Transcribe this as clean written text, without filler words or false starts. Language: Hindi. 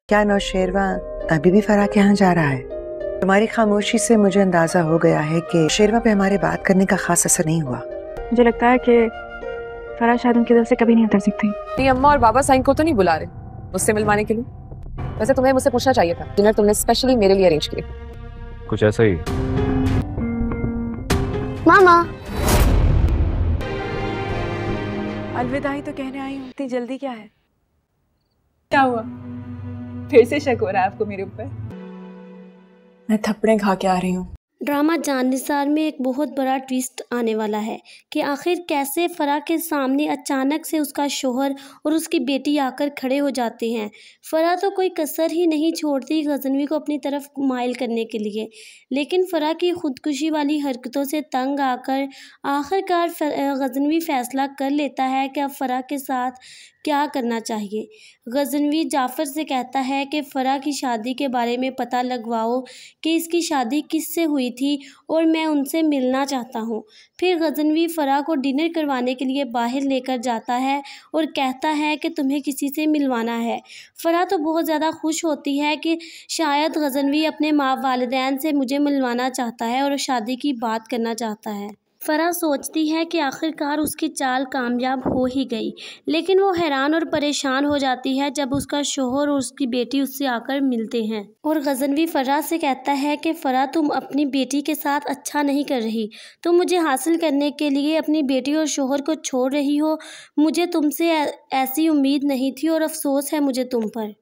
क्या नौशेरवा अभी भी फराह के यहाँ जा रहा है? तुम्हारी खामोशी से मुझे अंदाजा हो गया है कि शेरवा पे हमारे बात करने का खास असर नहीं हुआ। मुझे लगता है कि फराह शायद उनकी दिल से कभी नहीं उतर सकती। नहीं, अम्मा और बाबा साईं को तो नहीं बुला रहे मुझसे मिलवाने के लिए। वैसे तुम्हें मुझसे पूछना चाहिए था, डिनर तुमने स्पेशली मेरे लिए अरेंज किया। कुछ ऐसा ही। मामा अलविदाई तो कहने आई हूँ, इतनी जल्दी क्या है? क्या हुआ? फिर से शक हो रहा है आपको मेरे ऊपर? मैं थप्पड़े खा के आ रही हूँ। ड्रामा जाननिसार में एक बहुत बड़ा ट्विस्ट आने वाला है कि आखिर कैसे फराह के सामने अचानक से उसका शोहर और उसकी बेटी आकर खड़े हो जाते हैं। फराह तो कोई कसर ही नहीं छोड़ती गजनवी को अपनी तरफ माइल करने के लिए, लेकिन फराह की खुदकुशी वाली हरकतों से तंग आकर आखिरकार गजनवी फ़ैसला कर लेता है कि अब फराह के साथ क्या करना चाहिए। गजनवी जाफ़र से कहता है कि फराह की शादी के बारे में पता लगवाओ कि इसकी शादी किससे हुई थी और मैं उनसे मिलना चाहता हूँ। फिर गजनवी फराह को डिनर करवाने के लिए बाहर लेकर जाता है और कहता है कि तुम्हें किसी से मिलवाना है। फराह तो बहुत ज़्यादा खुश होती है कि शायद गजनवी अपने माँ वालिदैन से मुझे मिलवाना चाहता है और शादी की बात करना चाहता है। फराह सोचती है कि आखिरकार उसकी चाल कामयाब हो ही गई, लेकिन वो हैरान और परेशान हो जाती है जब उसका शोहर और उसकी बेटी उससे आकर मिलते हैं। और गजनवी फराह से कहता है कि फराह तुम अपनी बेटी के साथ अच्छा नहीं कर रही, तुम मुझे हासिल करने के लिए अपनी बेटी और शोहर को छोड़ रही हो। मुझे तुमसे ऐसी उम्मीद नहीं थी और अफसोस है मुझे तुम पर।